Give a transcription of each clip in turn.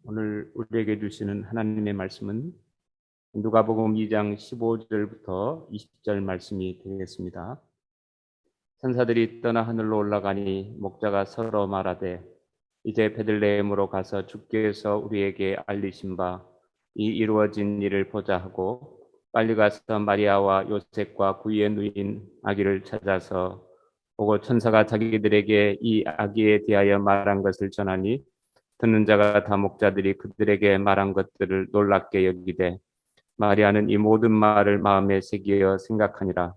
오늘 우리에게 주시는 하나님의 말씀은 누가복음 2장 15절부터 20절 말씀이 되겠습니다. 천사들이 떠나 하늘로 올라가니 목자가 서로 말하되 이제 베들레헴으로 가서 주께서 우리에게 알리신 바 이 이루어진 일을 보자 하고 빨리 가서 마리아와 요셉과 그의 누인 아기를 찾아서 보고 천사가 자기들에게 이 아기에 대하여 말한 것을 전하니 듣는 자가 다 목자들이 그들에게 말한 것들을 놀랍게 여기되 마리아는 이 모든 말을 마음에 새기어 생각하니라.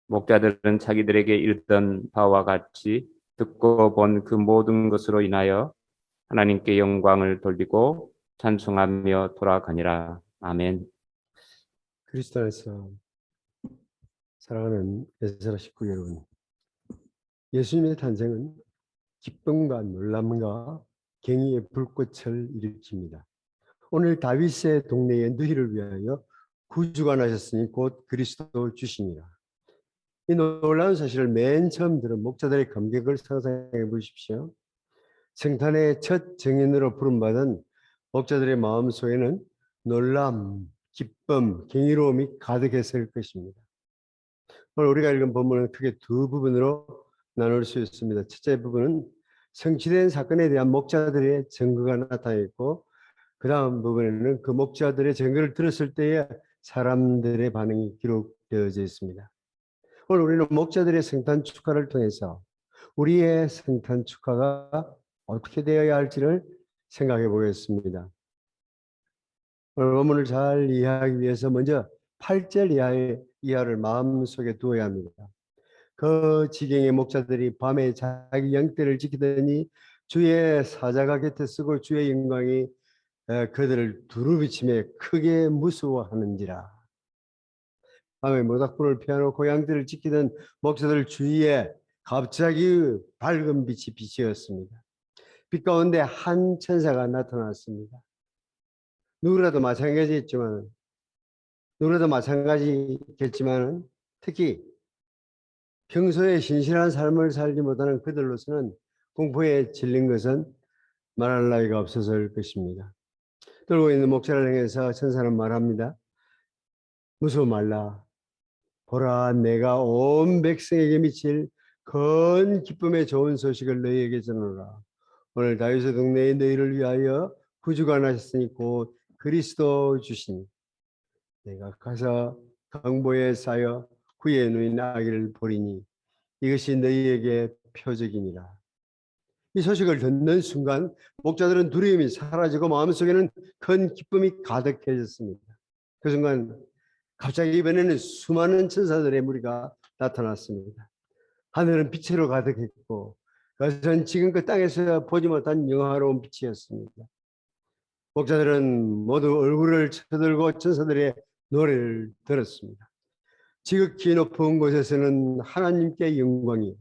목자들은 자기들에게 읽던 바와 같이 듣고 본 그 모든 것으로 인하여 하나님께 영광을 돌리고 찬송하며 돌아가니라. 아멘. 그리스도 안에서 사랑하는 예수라 식구 여러분, 예수님의 탄생은 기쁨과 놀람과 경의의 불꽃을 일으킵니다. 오늘 다윗의 동네의 너희를 위하여 구주가 나셨으니 곧 그리스도 주시니라. 이 놀라운 사실을 맨 처음 들은 목자들의 감격을 상상해 보십시오. 성탄의 첫 정인으로 부름받은 목자들의 마음속에는 놀람, 기쁨, 경이로움이 가득했을 것입니다. 오늘 우리가 읽은 본문은 크게 두 부분으로 나눌 수 있습니다. 첫째 부분은 성취된 사건에 대한 목자들의 증거가 나타나 있고, 그 다음 부분에는 그 목자들의 증거를 들었을 때의 사람들의 반응이 기록되어져 있습니다. 오늘 우리는 목자들의 성탄 축하를 통해서 우리의 성탄 축하가 어떻게 되어야 할지를 생각해 보겠습니다. 오늘 본문을 잘 이해하기 위해서 먼저 8절 이하를 마음속에 두어야 합니다. 그 지경의 목자들이 밤에 자기 영떼를 지키더니 주의 사자가 곁에 서고 주의 영광이 그들을 두루비치며 크게 무서워하는지라. 밤에 모닥불을 피워놓고 양떼를 지키던 목자들 주위에 갑자기 밝은 빛이 비치었습니다. 빛 가운데 한 천사가 나타났습니다. 누구라도 마찬가지겠지만 특히 평소에 신실한 삶을 살지 못하는 그들로서는 공포에 질린 것은 말할 나위가 없어서일 것입니다. 들고 있는 목자를 향해서 천사는 말합니다. 무서워 말라. 보라, 내가 온 백성에게 미칠 큰 기쁨의 좋은 소식을 너희에게 전하노라. 오늘 다윗의 동네에 너희를 위하여 구주가 나셨으니 곧 그리스도 주시니 내가 가서 강보에 쌓여 그의 누인 아기를 보리니 이것이 너희에게 표적이니라. 이 소식을 듣는 순간 목자들은 두려움이 사라지고 마음속에는 큰 기쁨이 가득해졌습니다. 그 순간 갑자기 이번에는 수많은 천사들의 무리가 나타났습니다. 하늘은 빛으로 가득했고 그것은 지금껏 땅에서 보지 못한 영화로운 빛이었습니다. 목자들은 모두 얼굴을 쳐들고 천사들의 노래를 들었습니다. 지극히 높은 곳에서는 하나님께 영광이,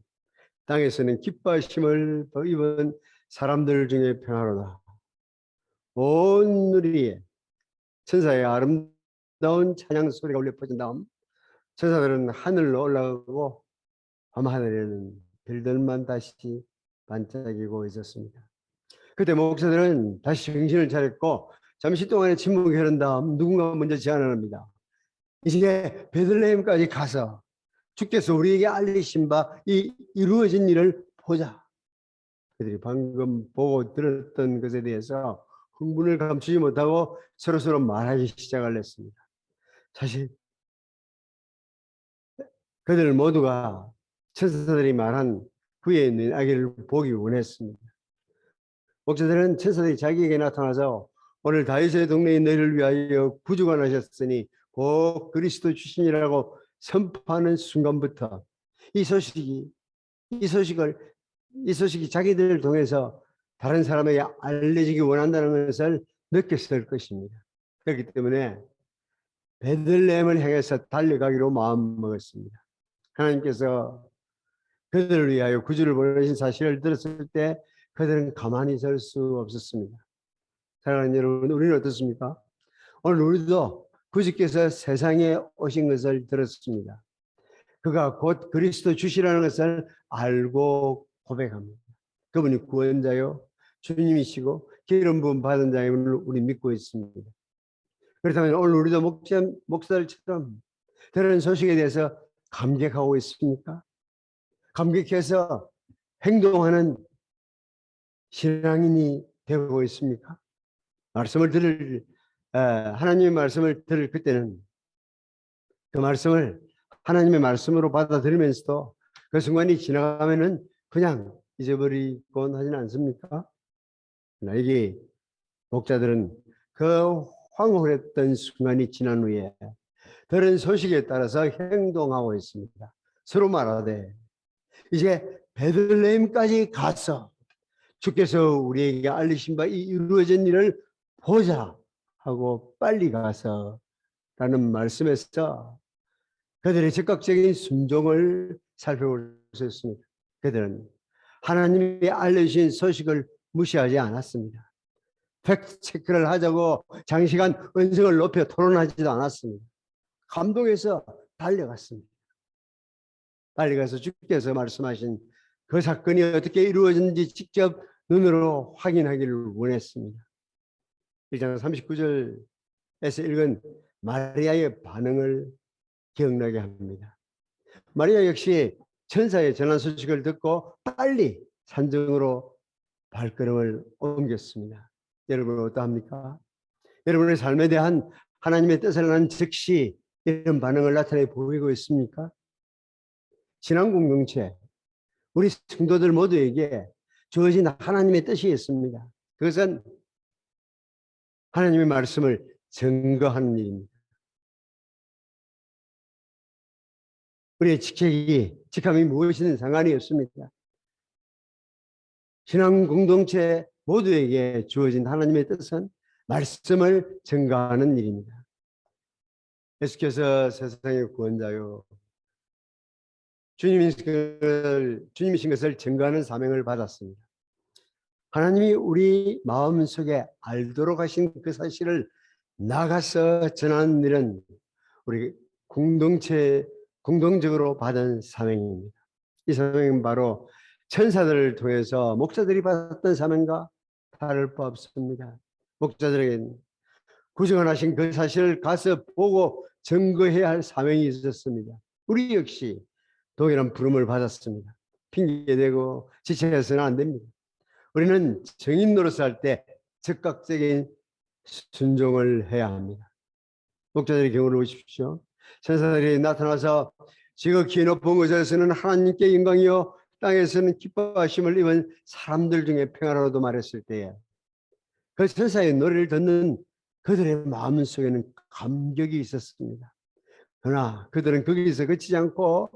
땅에서는 기뻐하심을 입은 사람들 중에 평화로다. 온 누리에 천사의 아름다운 찬양 소리가 울려 퍼진 다음 천사들은 하늘로 올라가고 밤하늘에는 별들만 다시 반짝이고 있었습니다. 그때 목사들은 다시 정신을 차렸고 잠시 동안의 침묵이 흐른 다음 누군가 먼저 제안을 합니다. 이제 베들레헴까지 가서 주께서 우리에게 알리신 바 이 이루어진 일을 보자. 그들이 방금 보고 들었던 것에 대해서 흥분을 감추지 못하고 서로서로 말하기 시작을 했습니다. 사실 그들 모두가 천사들이 말한 그에 있는 아기를 보기 원했습니다. 목자들은 천사들이 자기에게 나타나서 오늘 다윗의 동네인 너희를 위하여 구주가 나셨으니 곧 그리스도 주신이라고 선포하는 순간부터 이 소식이 자기들을 통해서 다른 사람에게 알려지기 원한다는 것을 느꼈을 것입니다. 그렇기 때문에 베들레헴을 향해서 달려가기로 마음먹었습니다. 하나님께서 그들을 위하여 구주를 보내신 사실을 들었을 때 그들은 가만히 있을 수 없었습니다. 사랑하는 여러분, 우리는 어떻습니까? 오늘 우리도 구주께서 세상에 오신 것을 들었습니다. 그가 곧 그리스도 주시라는 것을 알고 고백합니다. 그분이 구원자요 주님이시고 기름 부음 받은 자임을 우리 믿고 있습니다. 그렇다면 오늘 우리도 목사들처럼 들은 소식에 대해서 감격하고 있습니까? 감격해서 행동하는 신앙인이 되고 있습니까? 하나님의 말씀을 들을 그때는 그 말씀을 하나님의 말씀으로 받아들이면서도 그 순간이 지나가면은 그냥 잊어버리곤 하지는 않습니까? 이게 목자들은 그 황홀했던 순간이 지난 후에 들은 소식에 따라서 행동하고 있습니다. 서로 말하되 이제 베들레헴까지 가서 주께서 우리에게 알리신 바 이 이루어진 일을 보자 하고 빨리 가서 라는 말씀에서 그들의 즉각적인 순종을 살펴볼 수 있습니다. 그들은 하나님이 알려주신 소식을 무시하지 않았습니다. 팩트 체크를 하자고 장시간 언성을 높여 토론하지도 않았습니다. 감동해서 달려갔습니다. 달려가서 주께서 말씀하신 그 사건이 어떻게 이루어졌는지 직접 눈으로 확인하기를 원했습니다. 1장 39절에서 읽은 마리아의 반응을 기억나게 합니다. 마리아 역시 천사의 전한 소식을 듣고 빨리 산정으로 발걸음을 옮겼습니다. 여러분 어떠합니까? 여러분의 삶에 대한 하나님의 뜻을 아는 즉시 이런 반응을 나타내 보이고 있습니까? 신앙 공동체, 우리 성도들 모두에게 주어진 하나님의 뜻이 있습니다. 그것은 하나님의 말씀을 증거하는 일입니다. 우리의 직함이 무엇이든 상관이 없습니다. 신앙 공동체 모두에게 주어진 하나님의 뜻은 말씀을 증거하는 일입니다. 예수께서 세상의 구원자요 주님이신 것을 증거하는 사명을 받았습니다. 하나님이 우리 마음속에 알도록 하신 그 사실을 나가서 전하는 일은 우리 공동적으로 받은 사명입니다. 이 사명은 바로 천사들을 통해서 목사들이 받았던 사명과 다를 바 없습니다. 목사들에게는 구원하신 그 사실을 가서 보고 증거해야 할 사명이 있었습니다. 우리 역시 동일한 부름을 받았습니다. 핑계대고 지체해서는 안 됩니다. 우리는 증인 노릇을 할 때 즉각적인 순종을 해야 합니다. 목자들의 경우를 보십시오. 천사들이 나타나서 지극히 높은 곳에서는 하나님께 영광이요 땅에서는 기뻐하심을 입은 사람들 중에 평화로도 말했을 때에 그 천사의 노래를 듣는 그들의 마음속에는 감격이 있었습니다. 그러나 그들은 거기서 그치지 않고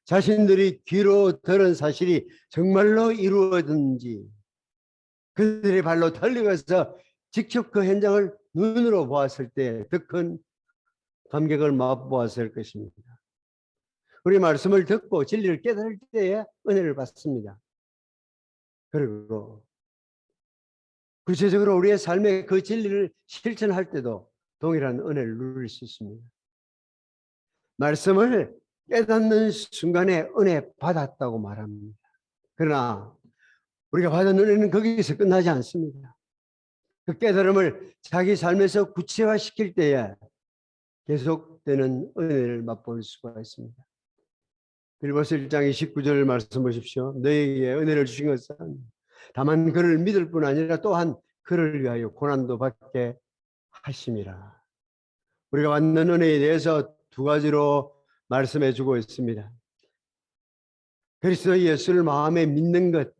자신들이 귀로 들은 사실이 정말로 이루어졌는지 그들의 발로 달려가서 직접 그 현장을 눈으로 보았을 때 더 큰 감격을 맛보았을 것입니다. 우리 말씀을 듣고 진리를 깨달을 때에 은혜를 받습니다. 그리고 구체적으로 우리의 삶의 그 진리를 실천할 때도 동일한 은혜를 누릴 수 있습니다. 말씀을 깨닫는 순간에 은혜 받았다고 말합니다. 그러나 우리가 받은 은혜는 거기서 끝나지 않습니다. 그 깨달음을 자기 삶에서 구체화시킬 때에 계속되는 은혜를 맛볼 수가 있습니다. 빌보서 1장 29절 말씀 보십시오. 너에게 은혜를 주신 것은 다만 그를 믿을 뿐 아니라 또한 그를 위하여 고난도 받게 하심이라. 우리가 받는 은혜에 대해서 두 가지로 말씀해 주고 있습니다. 그리스도 예수를 마음에 믿는 것,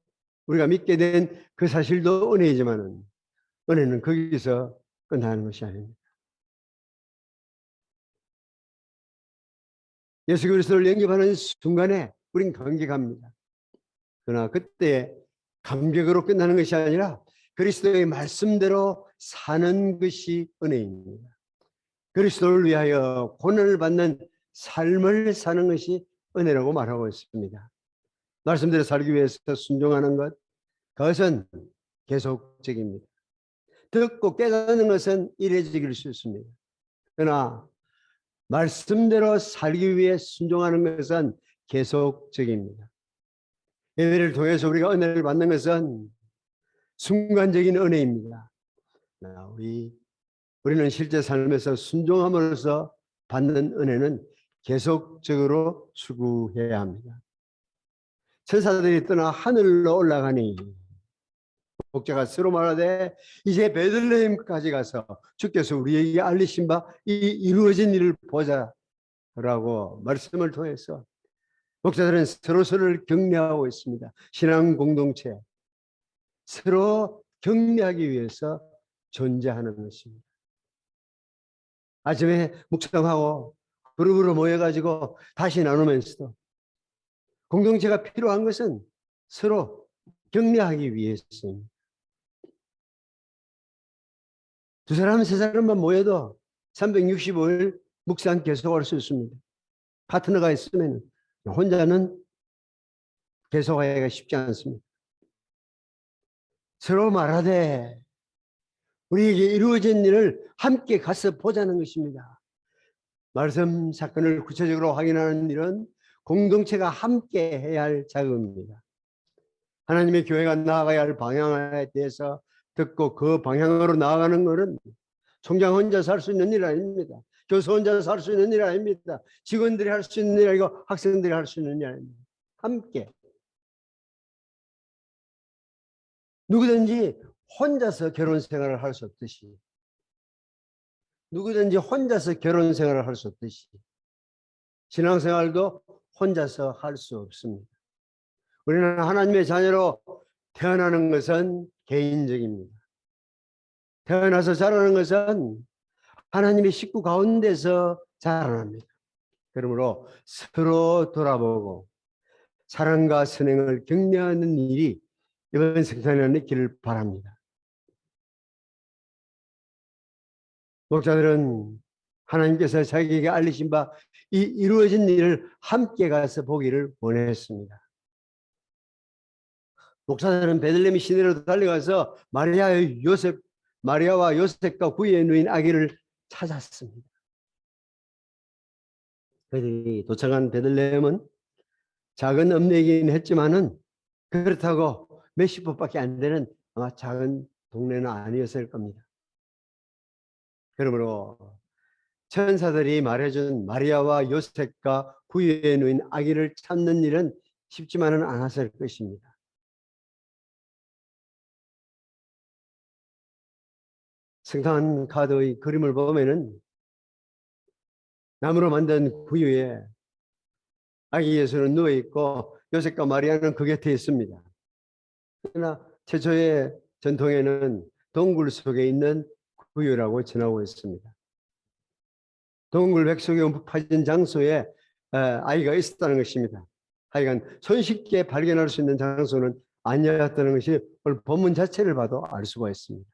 우리가 믿게 된 그 사실도 은혜이지만은 은혜는 거기서 끝나는 것이 아닙니다. 예수 그리스도를 영접하는 순간에 우린 감격합니다. 그러나 그때 감격으로 끝나는 것이 아니라 그리스도의 말씀대로 사는 것이 은혜입니다. 그리스도를 위하여 고난을 받는 삶을 사는 것이 은혜라고 말하고 있습니다. 말씀대로 살기 위해서 순종하는 것, 그것은 계속적입니다. 듣고 깨닫는 것은 일회적일 수 있습니다. 그러나 말씀대로 살기 위해 순종하는 것은 계속적입니다. 예배를 통해서 우리가 은혜를 받는 것은 순간적인 은혜입니다. 우리는 실제 삶에서 순종함으로써 받는 은혜는 계속적으로 수고해야 합니다. 천사들이 떠나 하늘로 올라가니 목자가 서로 말하되 이제 베들레헴까지 가서 주께서 우리에게 알리신 바 이 이루어진 일을 보자라고 말씀을 통해서 목자들은 서로서로를 격려하고 있습니다. 신앙 공동체 서로 격려하기 위해서 존재하는 것입니다. 아침에 묵상하고 그룹으로 모여가지고 다시 나누면서도 공동체가 필요한 것은 서로 격려하기 위해서입니다. 두 사람, 세 사람만 모여도 365일 묵상 계속할 수 있습니다. 파트너가 있으면 혼자는 계속하기가 쉽지 않습니다. 서로 말하되 우리에게 이루어진 일을 함께 가서 보자는 것입니다. 말씀 사건을 구체적으로 확인하는 일은 공동체가 함께 해야 할 작업입니다. 하나님의 교회가 나아가야 할 방향에 대해서 듣고 그 방향으로 나아가는 것은 총장 혼자서 할 수 있는 일 아닙니다. 교수 혼자서 할 수 있는 일 아닙니다. 직원들이 할 수 있는 일 아니고 학생들이 할 수 있는 일 아닙니다. 함께. 누구든지 혼자서 결혼 생활을 할 수 없듯이 누구든지 혼자서 결혼 생활을 할 수 없듯이 신앙생활도 혼자서 할 수 없습니다. 우리는 하나님의 자녀로 태어나는 것은 개인적입니다. 태어나서 자라는 것은 하나님의 식구 가운데서 자라납니다. 그러므로 서로 돌아보고 사랑과 선행을 격려하는 일이 이번 성탄에 있기를 바랍니다. 목자들은 하나님께서 자기에게 알리신 바 이 이루어진 일을 함께 가서 보기를 원했습니다. 목사들은 베들레헴 시내로 달려가서 마리아와 요셉과 그의 누인 아기를 찾았습니다. 그들이 도착한 베들레헴은 작은 읍내이긴 했지만은 그렇다고 몇십 분밖에 안 되는 아마 작은 동네는 아니었을 겁니다. 그러므로 천사들이 말해준 마리아와 요셉과 그의 누인 아기를 찾는 일은 쉽지만은 않았을 것입니다. 성탄 카드의 그림을 보면은 나무로 만든 구유에 아기 예수는 누워 있고 요셉과 마리아는 그 곁에 있습니다. 그러나 최초의 전통에는 동굴 속에 있는 구유라고 전하고 있습니다. 동굴 백 속에 파진 장소에 아이가 있었다는 것입니다. 하여간 손쉽게 발견할 수 있는 장소는 아니었다는 것이 오늘 본문 자체를 봐도 알 수가 있습니다.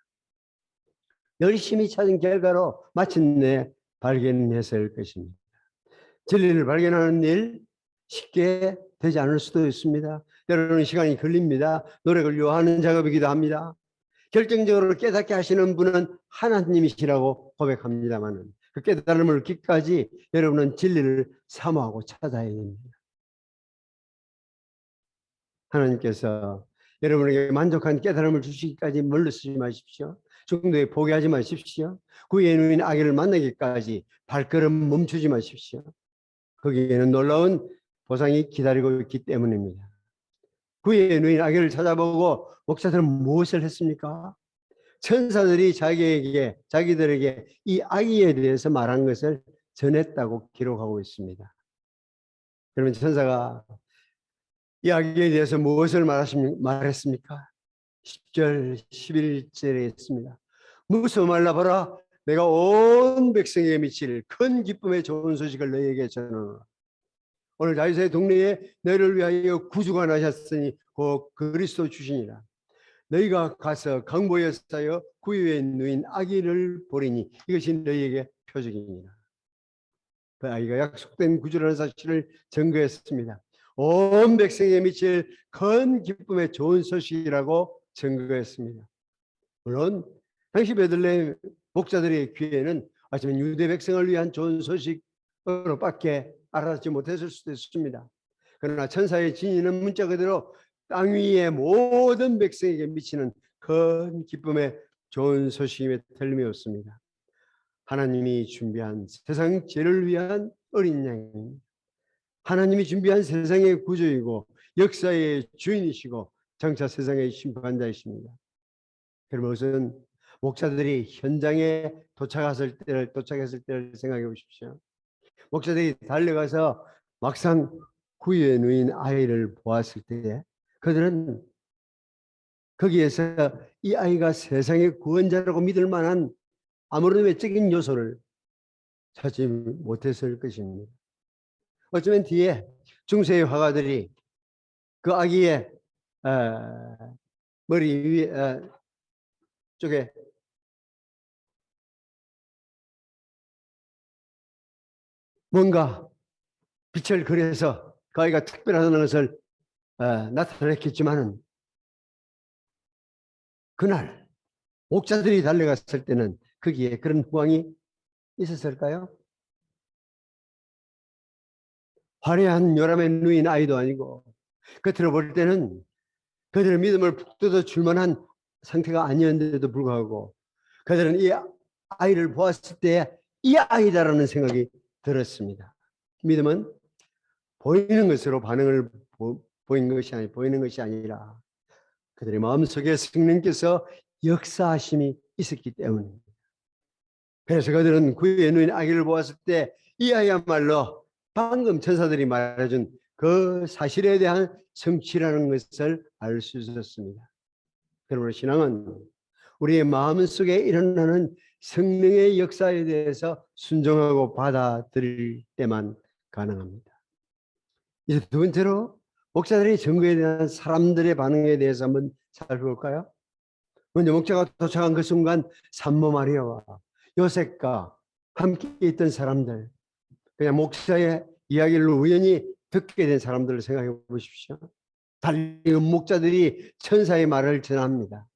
열심히 찾은 결과로 마침내 발견했을 것입니다. 진리를 발견하는 일 쉽게 되지 않을 수도 있습니다. 때로는 시간이 걸립니다. 노력을 요하는 작업이기도 합니다. 결정적으로 깨닫게 하시는 분은 하나님이시라고 고백합니다만 그 깨달음을 얻기까지 여러분은 진리를 사모하고 찾아야 됩니다. 하나님께서 여러분에게 만족한 깨달음을 주시기까지 멀리쓰지 마십시오. 중도에 포기하지 마십시오. 그의 누인 아기를 만나기까지 발걸음 멈추지 마십시오. 거기에는 놀라운 보상이 기다리고 있기 때문입니다. 그의 누인 아기를 찾아보고 목사들은 무엇을 했습니까? 천사들이 자기들에게 이 아기에 대해서 말한 것을 전했다고 기록하고 있습니다. 그러면 천사가 이 아기에 대해서 무엇을 말했습니까? 10절, 11절에 있습니다. 무서워 말라 보라, 내가 온 백성에게 미칠 큰 기쁨의 좋은 소식을 너희에게 전하노라. 오늘 다윗의 동네에 너희를 위하여 구주가 나셨으니 곧 그리스도 주시니라. 너희가 가서 강보에 쌓여 구유에 누인 아기를 보리니 이것이 너희에게 표적이니라. 그 아이가 약속된 구주라는 사실을 증거했습니다. 온 백성에 미칠 큰 기쁨의 좋은 소식이라고 증거했습니다. 물론 당시 베들레헴 목자들의 귀에는 아침에 유대 백성을 위한 좋은 소식으로밖에 알아듣지 못했을 수도 있습니다. 그러나 천사의 진리는 문자 그대로 땅 위의 모든 백성에게 미치는 큰 기쁨의 좋은 소식임에 틀림이 없습니다. 하나님이 준비한 세상 죄를 위한 어린 양입니다. 하나님이 준비한 세상의 구주이고 역사의 주인이시고 장차 세상의 심판자이십니다. 그것은 목사들이 현장에 도착했을 때를 생각해 보십시오. 목사들이 달려가서 막상 후에 누인 아이를 보았을 때 그들은 거기에서 이 아이가 세상의 구원자라고 믿을 만한 아무런 외적인 요소를 찾지 못했을 것입니다. 어쩌면 뒤에 중세의 화가들이 그 아기의 머리 위에 쪽에 뭔가 빛을 그려서 그 아이가 특별하다는 것을 나타냈겠지만은 그날 목자들이 달려갔을 때는 거기에 그런 후광이 있었을까요? 화려한 요람에 누인 아이도 아니고 겉으로 볼 때는 그들의 믿음을 푹 뜯어 줄 만한 상태가 아니었는데도 불구하고 그들은 이 아이를 보았을 때 이 아이다라는 생각이 들었습니다. 믿음은 보이는 것으로 반응을 보이는 것이 아니라 그들의 마음속에 성령께서 역사하심이 있었기 때문입니다. 그래서 그들은 구유에 누인 아기를 보았을 때 이 아이야말로 방금 천사들이 말해준 그 사실에 대한 성취라는 것을 알 수 있었습니다. 여러분, 신앙은 우리의 마음속에 일어나는 성령의 역사에 대해서 순종하고 받아들일 때만 가능합니다. 이제 두 번째로 목사들의 증거에 대한 사람들의 반응에 대해서 한번 살펴볼까요? 먼저 목자가 도착한 그 순간 산모 마리아와 요셉과 함께 있던 사람들, 그냥 목사의 이야기를 우연히 듣게 된 사람들을 생각해 보십시오. 달리 목자들이 천사의 말을 전합니다.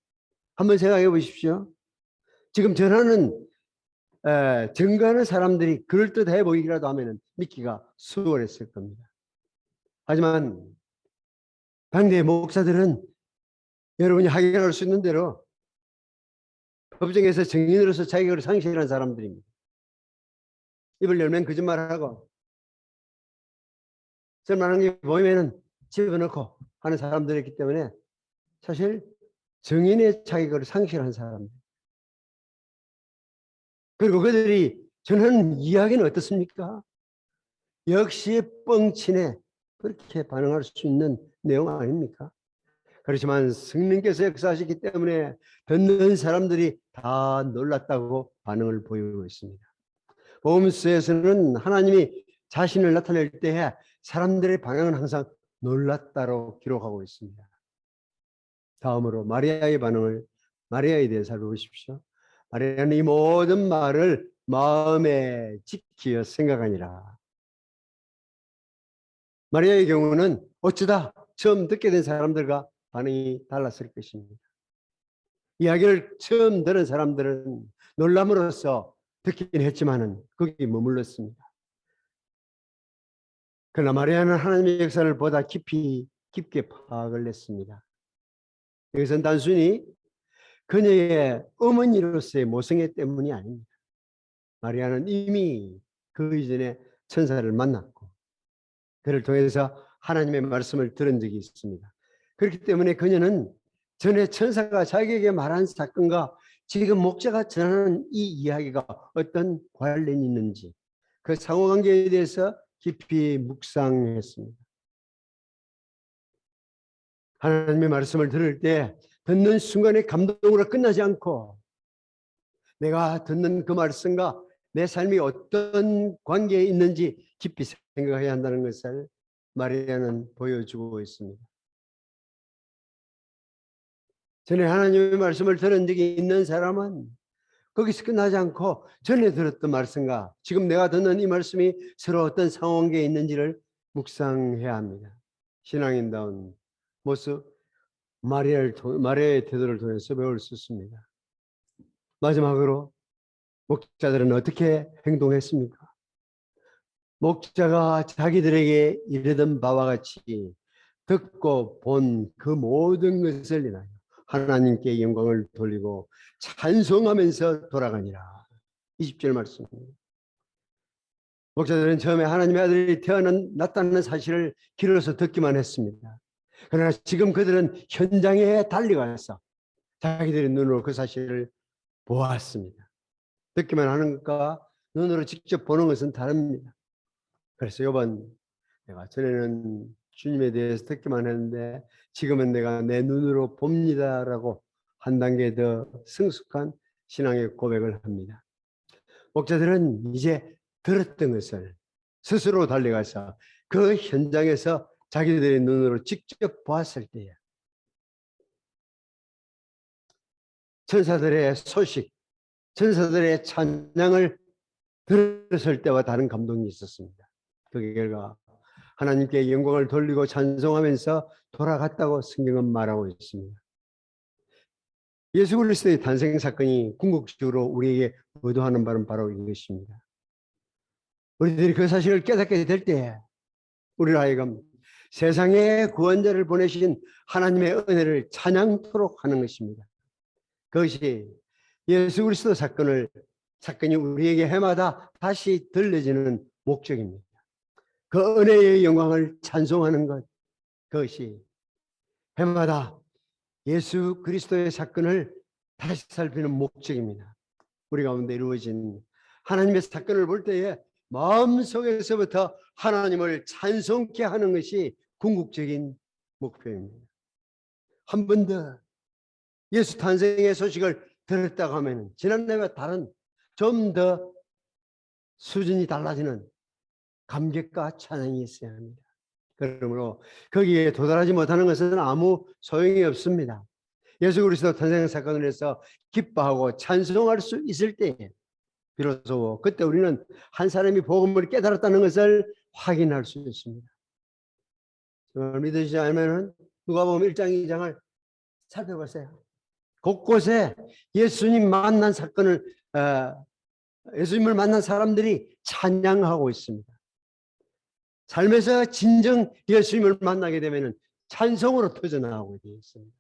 한번 생각해 보십시오. 지금 전하는 증거하는 사람들이 그럴듯해 보이기라도 하면 믿기가 수월했을 겁니다. 하지만 당대의 목사들은 여러분이 확인할 수 있는 대로 법정에서 증인으로서 자격을 상실한 사람들입니다. 입을 열면 거짓말하고 쓸만한 게 보이면 집어넣고 하는 사람들이기 때문에 사실 증인의 자격을 상실한 사람들. 그리고 그들이 전하는 이야기는 어떻습니까? 역시 뻥치네. 그렇게 반응할 수 있는 내용 아닙니까? 그렇지만 성령께서 역사하시기 때문에 듣는 사람들이 다 놀랐다고 반응을 보이고 있습니다. 복음서에서는 하나님이 자신을 나타낼 때에 사람들의 반응은 항상 놀랐다로 기록하고 있습니다. 다음으로 마리아에 대해 살펴보십시오. 마리아는 이 모든 말을 마음에 지키어 생각하니라. 마리아의 경우는 어쩌다 처음 듣게 된 사람들과 반응이 달랐을 것입니다. 이야기를 처음 들은 사람들은 놀람으로써 듣긴 했지만은 거기 머물렀습니다. 그러나 마리아는 하나님의 역사를 보다 깊게 파악을 했습니다. 이것은 단순히 그녀의 어머니로서의 모성애 때문이 아닙니다. 마리아는 이미 그 이전에 천사를 만났고 그를 통해서 하나님의 말씀을 들은 적이 있습니다. 그렇기 때문에 그녀는 전에 천사가 자기에게 말한 사건과 지금 목자가 전하는 이 이야기가 어떤 관련이 있는지 그 상호관계에 대해서 깊이 묵상했습니다. 하나님의 말씀을 들을 때 듣는 순간의 감동으로 끝나지 않고 내가 듣는 그 말씀과 내 삶이 어떤 관계에 있는지 깊이 생각해야 한다는 것을 마리아는 보여주고 있습니다. 전에 하나님의 말씀을 들은 적이 있는 사람은 거기서 끝나지 않고 전에 들었던 말씀과 지금 내가 듣는 이 말씀이 서로 어떤 상관계에 있는지를 묵상해야 합니다. 신앙인다운 모습, 마리아의 태도를 통해서 배울 수 있습니다. 마지막으로 목자들은 어떻게 행동했습니까? 목자가 자기들에게 이르던 바와 같이 듣고 본 그 모든 것을 인하여 하나님께 영광을 돌리고 찬송하면서 돌아가니라. 20절 말씀입니다. 목사들은 처음에 하나님의 아들이 태어났다는 사실을 길어서 듣기만 했습니다. 그러나 지금 그들은 현장에 달려가서 자기들의 눈으로 그 사실을 보았습니다. 듣기만 하는 것과 눈으로 직접 보는 것은 다릅니다. 그래서 이번 내가 전에는 주님에 대해서 듣기만 했는데 지금은 내가 내 눈으로 봅니다라고 한 단계 더 성숙한 신앙의 고백을 합니다. 목자들은 이제 들었던 것을 스스로 달려가서 그 현장에서 자기들의 눈으로 직접 보았을 때에 천사들의 소식, 천사들의 찬양을 들었을 때와 다른 감동이 있었습니다. 그 결과 하나님께 영광을 돌리고 찬송하면서 돌아갔다고 성경은 말하고 있습니다. 예수 그리스도의 탄생 사건이 궁극적으로 우리에게 의도하는 바는 바로 이것입니다. 우리들이 그 사실을 깨닫게 될 때 우리로 하여금 세상에 구원자를 보내신 하나님의 은혜를 찬양토록 하는 것입니다. 그것이 예수 그리스도 사건이 우리에게 해마다 다시 들려지는 목적입니다. 그 은혜의 영광을 찬송하는 것, 그것이 해마다 예수 그리스도의 사건을 다시 살피는 목적입니다. 우리 가운데 이루어진 하나님의 사건을 볼 때에 마음속에서부터 하나님을 찬송케 하는 것이 궁극적인 목표입니다. 한 번 더 예수 탄생의 소식을 들었다고 하면 지난해와 다른 좀 더 수준이 달라지는 감격과 찬양이 있어야 합니다. 그러므로 거기에 도달하지 못하는 것은 아무 소용이 없습니다. 예수 그리스도 탄생 사건을 해서 기뻐하고 찬송할 수 있을 때에 비로소 그때 우리는 한 사람이 복음을 깨달았다는 것을 확인할 수 있습니다. 정말 믿으시지 않으면 누가복음 1장 2장을 살펴보세요. 곳곳에 예수님을 만난 사람들이 찬양하고 있습니다. 삶에서 진정 예수님을 만나게 되면 찬송으로 터져나오게 되어 있습니다.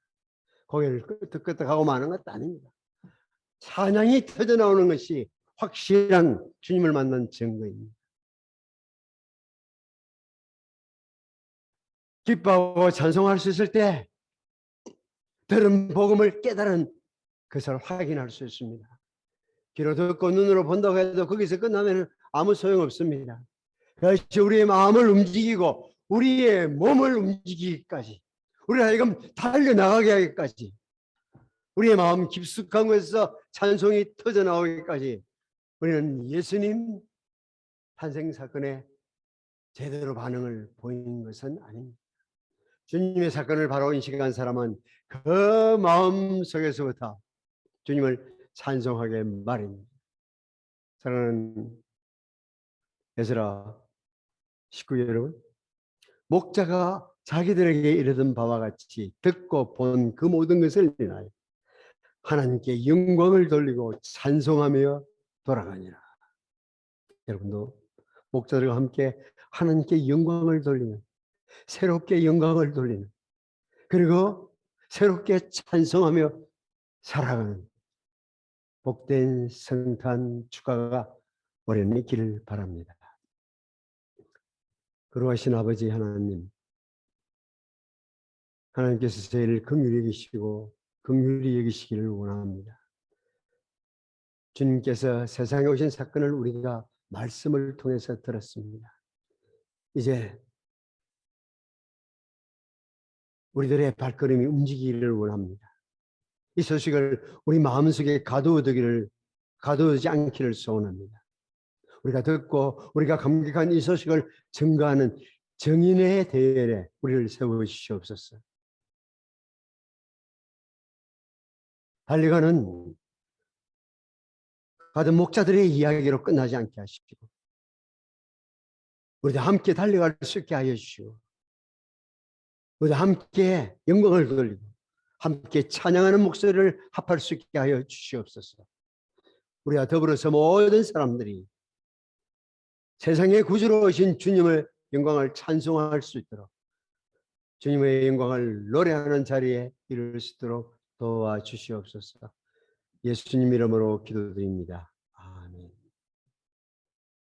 고개를 끄덕끄덕하고 마는 것도 아닙니다. 찬양이 터져나오는 것이 확실한 주님을 만난 증거입니다. 기뻐하고 찬송할 수 있을 때 들은 복음을 깨달은 그것을 확인할 수 있습니다. 귀로 듣고 눈으로 본다고 해도 거기서 끝나면 아무 소용없습니다. 그것이 우리의 마음을 움직이고 우리의 몸을 움직이기까지, 우리 하여금 달려나가게 하기까지, 우리의 마음 깊숙한 곳에서 찬송이 터져나오기까지 우리는 예수님 탄생 사건에 제대로 반응을 보이는 것은 아닙니다. 주님의 사건을 바로 인식한 사람은 그 마음 속에서부터 주님을 찬송하게 마련입니다. 사랑하는 에스라 식구 여러분, 목자가 자기들에게 이르던 바와 같이 듣고 본 그 모든 것을 인하여 하나님께 영광을 돌리고 찬송하며 돌아가니라. 여러분도 목자들과 함께 하나님께 영광을 돌리는, 새롭게 영광을 돌리는, 그리고 새롭게 찬송하며 살아가는 복된 성탄 축하가 올해는 있기를 바랍니다. 그러하신 아버지 하나님, 하나님께서 저희를 긍휼히 여기시고 긍휼히 여기시기를 원합니다. 주님께서 세상에 오신 사건을 우리가 말씀을 통해서 들었습니다. 이제 우리들의 발걸음이 움직이기를 원합니다. 이 소식을 우리 마음속에 가두어두지 않기를 소원합니다. 우리가 듣고 우리가 감격한 이 소식을 증거하는 정인의 대열에 우리를 세우시옵소서. 달려가는 가든 목자들의 이야기로 끝나지 않게 하시고 우리도 함께 달려갈 수 있게 하여 주시고 우리도 함께 영광을 돌리고 함께 찬양하는 목소리를 합할 수 있게 하여 주시옵소서. 우리와 더불어서 모든 사람들이 세상의 구주로 오신 주님의 영광을 찬송할 수 있도록 주님의 영광을 노래하는 자리에 이룰 수 있도록 도와주시옵소서. 예수님 이름으로 기도드립니다.